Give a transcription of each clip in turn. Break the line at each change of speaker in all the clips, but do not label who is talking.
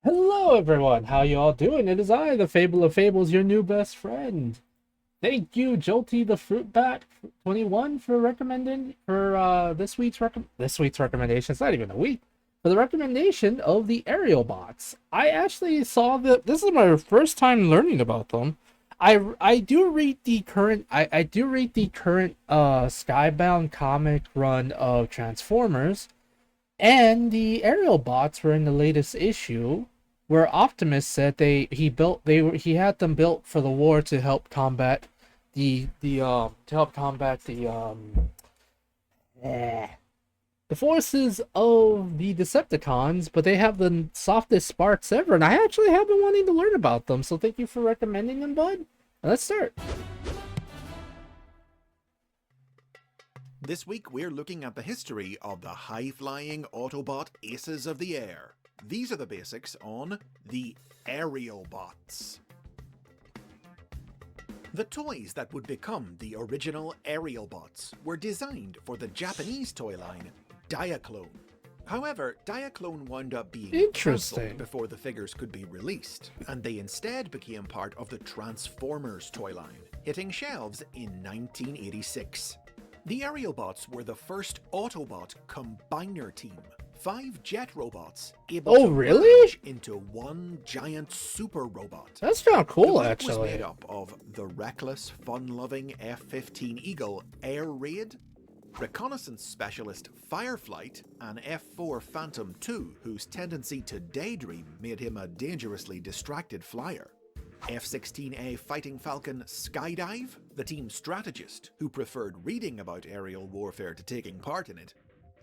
Hello everyone, how you all doing? It is I, the Fable of Fables, your new best friend. Thank you, Jolty the Fruit Bat 21 for recommending for this week's recommendation. It's not even a week. For the recommendation of the aerial bots. I actually saw this is my first time learning about them. I do read the current Skybound comic run of Transformers, and the aerial bots were in the latest issue, where Optimus said he had them built for the war to help combat eh, the forces of the Decepticons, but they have the softest sparks ever, and I actually have been wanting to learn about them. So thank you for recommending them, bud. Let's start.
This week we're looking at the history of the high-flying Autobot aces of the air. These are the basics on the Aerialbots. The toys that would become the original Aerialbots were designed for the Japanese toy line Diaclone. However, Diaclone wound up being cancelled before the figures could be released, and they instead became part of the Transformers toy line, hitting shelves in 1986. The Aerialbots were the first Autobot combiner team. 5 jet robots able to merge into one giant super robot.
That's kind of cool,
the
actually.
Was made up of the reckless, fun-loving F-15 Eagle Air Raid, reconnaissance specialist Fireflight, and F-4 Phantom II, whose tendency to daydream made him a dangerously distracted flyer. F-16A Fighting Falcon Skydive, the team strategist who preferred reading about aerial warfare to taking part in it.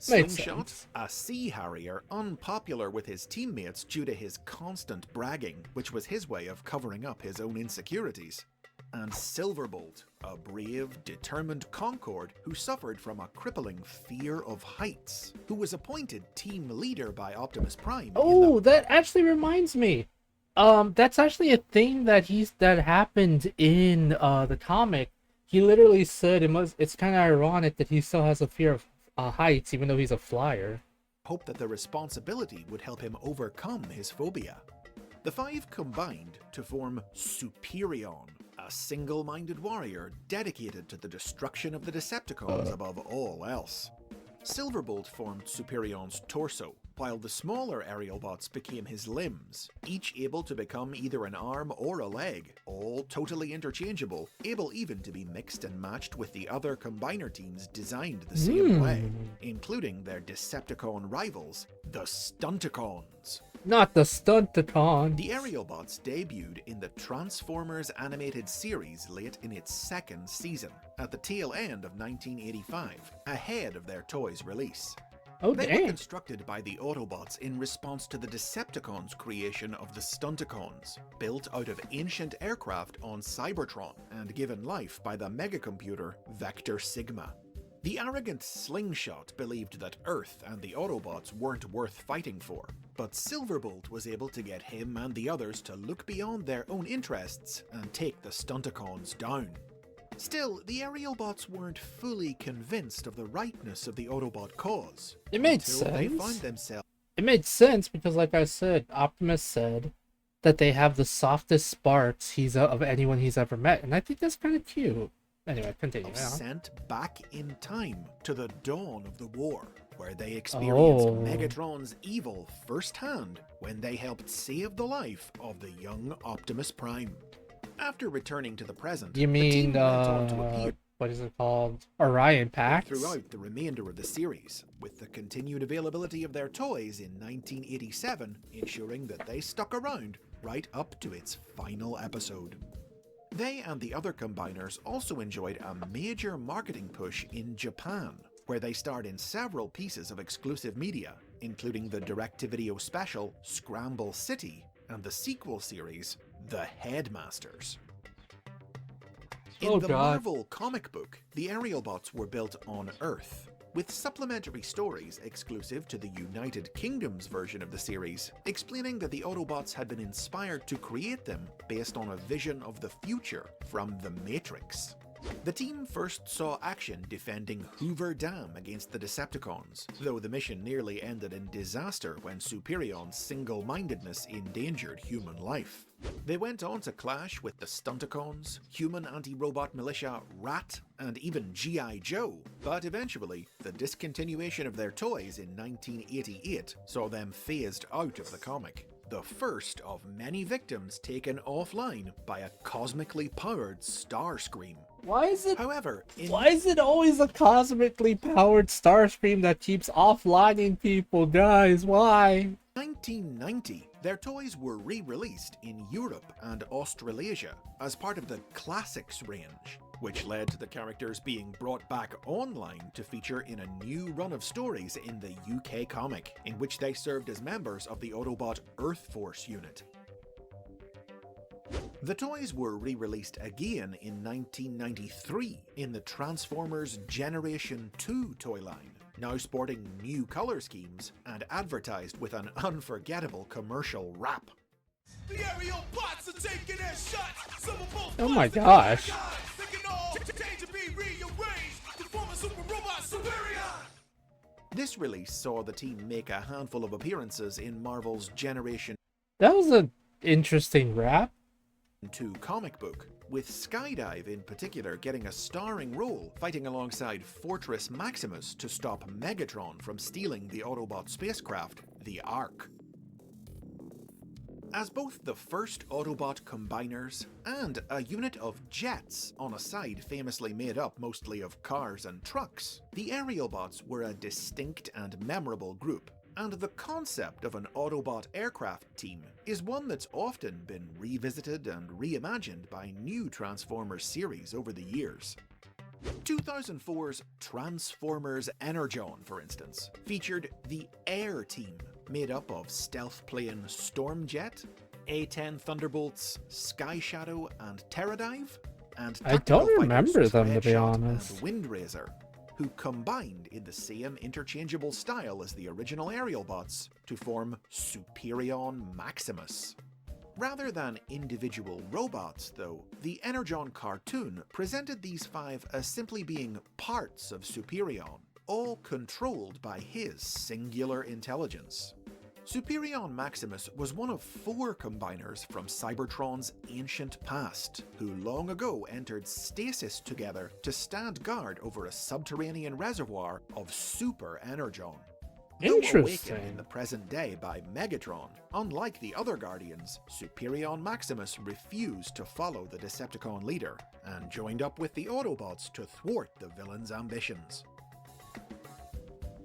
Slingshot, a Sea Harrier unpopular with his teammates due to his constant bragging, which was his way of covering up his own insecurities. And Silverbolt, a brave, determined Concorde who suffered from a crippling fear of heights, who was appointed team leader by Optimus Prime.
Oh, that actually reminds me. That's actually a thing that happened in the comic. He literally said it's kind of ironic that he still has a fear of heights even though he's a flyer.
Hope that the responsibility would help him overcome his phobia. The 5 combined to form Superion, a single-minded warrior dedicated to the destruction of the Decepticons above all else. Silverbolt formed Superion's torso, while the smaller Aerialbots became his limbs, each able to become either an arm or a leg, all totally interchangeable, able even to be mixed and matched with the other combiner teams designed the same way, including their Decepticon rivals, the Stunticons.
Not the Stunticons.
The Aerialbots debuted in the Transformers animated series late in its 2nd season, at the tail end of 1985, ahead of their toys' release. They were constructed by the Autobots in response to the Decepticons' creation of the Stunticons, built out of ancient aircraft on Cybertron and given life by the megacomputer Vector Sigma. The arrogant Slingshot believed that Earth and the Autobots weren't worth fighting for, but Silverbolt was able to get him and the others to look beyond their own interests and take the Stunticons down. Still, the Aerialbots weren't fully convinced of the rightness of the Autobot cause.
It made sense.
They found themselves.
It made sense because, like I said, Optimus said that they have the softest sparks of anyone he's ever met, and I think that's kind of cute. Anyway, continue.
Sent back in time to the dawn of the war, where they experienced Megatron's evil firsthand when they helped save the life of the young Optimus Prime. After returning to the present,
you mean what is it called? Orion Pax?
Throughout the remainder of the series, with the continued availability of their toys in 1987, ensuring that they stuck around right up to its final episode. They and the other combiners also enjoyed a major marketing push in Japan, where they starred in several pieces of exclusive media, including the direct-to-video special Scramble City and the sequel series The Headmasters. In the Marvel comic book, the Aerialbots were built on Earth, with supplementary stories exclusive to the United Kingdom's version of the series, explaining that the Autobots had been inspired to create them based on a vision of the future from The Matrix. The team first saw action defending Hoover Dam against the Decepticons, though the mission nearly ended in disaster when Superion's single-mindedness endangered human life. They went on to clash with the Stunticons, human anti-robot militia Rat, and even G.I. Joe, but eventually, the discontinuation of their toys in 1988 saw them phased out of the comic. The first of many victims taken offline by a cosmically powered Starscream.
Why is it
However,
always a cosmically powered Starscream that keeps offlining people, guys? Why?
1990, their toys were re-released in Europe and Australasia as part of the Classics range, which led to the characters being brought back online to feature in a new run of stories in the UK comic, in which they served as members of the Autobot Earth Force unit. The toys were re-released again in 1993 in the Transformers Generation 2 toy line, now sporting new color schemes and advertised with an unforgettable commercial rap.
The Aerialbots are taking their shots. Some of both
Oh my gosh.
they can all change to be rearranged to form a super robot Superion.
This release saw the team make a handful of appearances in Marvel's Generation
That was an interesting rap.
2 comic book, with Skydive in particular getting a starring role fighting alongside Fortress Maximus to stop Megatron from stealing the Autobot spacecraft, the Ark. As both the first Autobot combiners and a unit of jets on a side famously made up mostly of cars and trucks, the Aerialbots were a distinct and memorable group, and the concept of an Autobot aircraft team is one that's often been revisited and reimagined by new Transformers series over the years. 2004's Transformers Energon, for instance, featured the Air Team, made up of stealth plane Stormjet, A-10 Thunderbolts, Sky Shadow, and Terradive, and
I don't
tactical
remember
fighters
them, to be
Dreadshot
honest.
and Windrazor, who combined in the same interchangeable style as the original Aerialbots to form Superion Maximus. Rather than individual robots, though, the Energon cartoon presented these 5 as simply being parts of Superion, all controlled by his singular intelligence. Superion Maximus was one of 4 combiners from Cybertron's ancient past, who long ago entered stasis together to stand guard over a subterranean reservoir of super energon. Though
Interesting.
awakened in the present day by Megatron, unlike the other Guardians, Superion Maximus refused to follow the Decepticon leader, and joined up with the Autobots to thwart the villain's ambitions.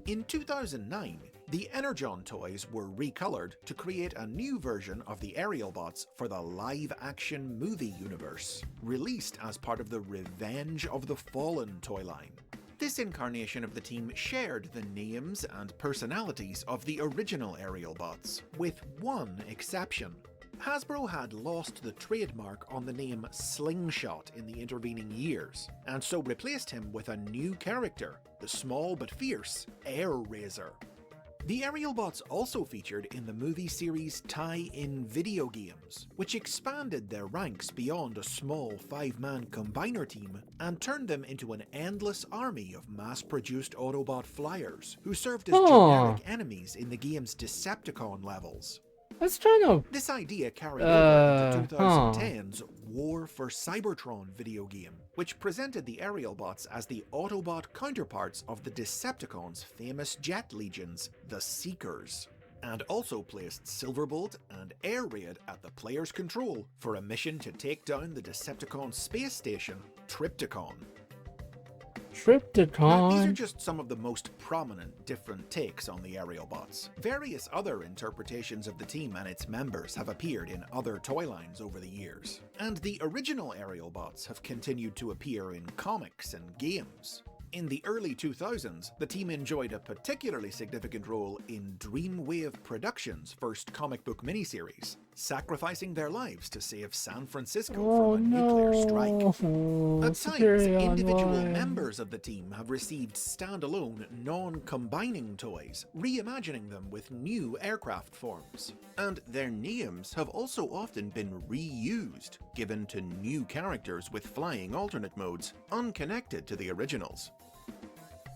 In 2009, the Energon toys were recolored to create a new version of the Aerialbots for the live-action movie universe, released as part of the Revenge of the Fallen toy line. This incarnation of the team shared the names and personalities of the original Aerialbots, with one exception. Hasbro had lost the trademark on the name Slingshot in the intervening years, and so replaced him with a new character, the small but fierce Air Razor. The Aerialbots also featured in the movie series tie-in video games, which expanded their ranks beyond a small 5-man combiner team and turned them into an endless army of mass-produced Autobot flyers who served as generic enemies in the game's Decepticon levels.
That's kind of...
This idea carried over into 2010's War for Cybertron video game, which presented the Aerialbots as the Autobot counterparts of the Decepticons' famous jet legions, the Seekers, and also placed Silverbolt and Air Raid at the player's control for a mission to take down the Decepticon space station, Trypticon. Now, these are
Trypticon.
just some of the most prominent different takes on the Aerialbots. Various other interpretations of the team and its members have appeared in other toy lines over the years, and the original Aerialbots have continued to appear in comics and games. In the early 2000s, the team enjoyed a particularly significant role in Dreamwave Productions' first comic book miniseries, sacrificing their lives to save San Francisco
Oh
from a nuclear strike.
no!
At times,
Superior
individual
Online.
members of the team have received standalone, non-combining toys, reimagining them with new aircraft forms. And their names have also often been reused, given to new characters with flying alternate modes, unconnected to the originals.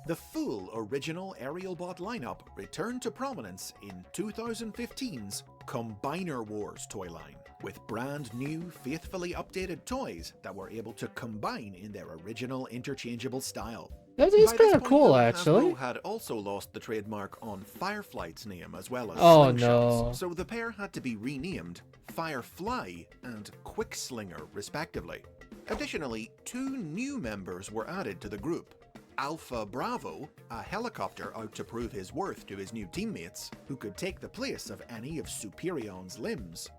The full original Aerialbot lineup returned to prominence in 2015's Combiner Wars toy line, with brand new, faithfully updated toys that were able to combine in their original interchangeable style.
That's
By this
kind of
point,
cool,
though,
actually.
Hasbro had also lost the trademark on Firefly's name as well as
Oh,
Slingshots,
no.
so the pair had to be renamed Firefly and Quickslinger, respectively. Additionally, 2 new members were added to the group. Alpha Bravo, a helicopter out to prove his worth to his new teammates, who could take the place of any of Superion's limbs,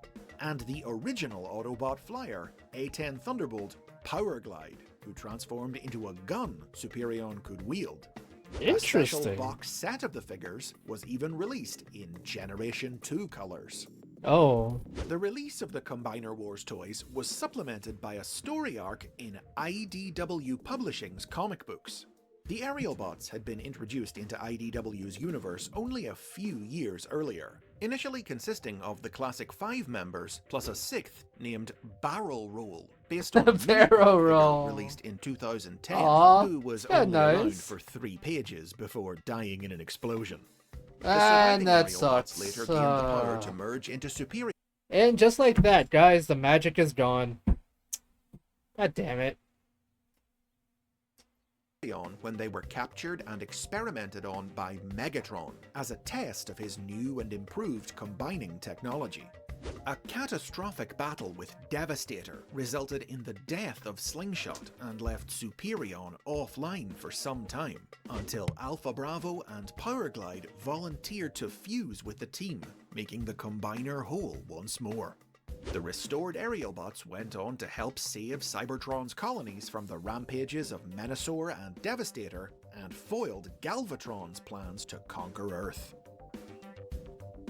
and the original Autobot flyer, A-10 Thunderbolt Powerglide, who transformed into a gun Superion could wield. A special
Interesting.
box set of the figures was even released in Generation 2 colors.
Oh.
The release of the Combiner Wars toys was supplemented by a story arc in IDW Publishing's comic books. The Aerialbots had been introduced into IDW's universe only a few years earlier, initially consisting of the classic 5 members plus a 6th named Barrel Roll, based on a
Barrel
figure
Roll.
released in 2010,
Aw,
who was
yeah,
only around
nice.
for 3 pages before dying in an explosion. The
And
surviving
that
Aerialbots
sucks.
later gained the power to merge into Superior
And just like that, guys, the magic is gone. God damn it.
when they were captured and experimented on by Megatron as a test of his new and improved combining technology. A catastrophic battle with Devastator resulted in the death of Slingshot and left Superion offline for some time, until Alpha Bravo and Powerglide volunteered to fuse with the team, making the Combiner whole once more. The restored Aerialbots went on to help save Cybertron's colonies from the rampages of Menasor and Devastator, and foiled Galvatron's plans to conquer Earth.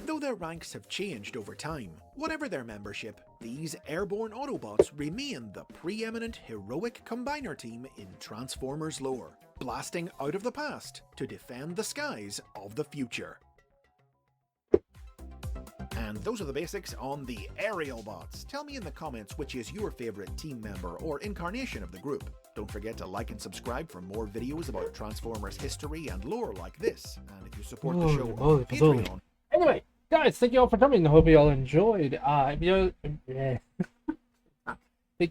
Though their ranks have changed over time, whatever their membership, these airborne Autobots remain the preeminent heroic combiner team in Transformers lore, blasting out of the past to defend the skies of the future. And those are the basics on the Aerialbots. Tell me in the comments which is your favourite team member or incarnation of the group. Don't forget to like and subscribe for more videos about Transformers history and lore like this. And if you support the show on Patreon...
Anyway, guys, thank you all for coming. I hope you all enjoyed. Thank you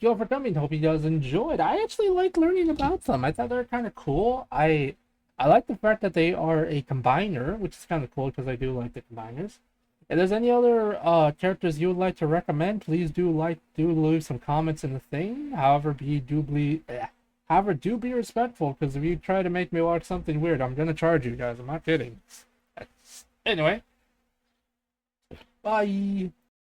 all for coming. Hope you guys enjoyed. I actually liked learning about them. I thought they were kind of cool. I like the fact that they are a combiner, which is kind of cool because I do like the combiners. If there's any other characters you would like to recommend, please do leave some comments in the thing. However, do be respectful, because if you try to make me watch something weird, I'm gonna charge you guys. I'm not kidding. Anyway, bye.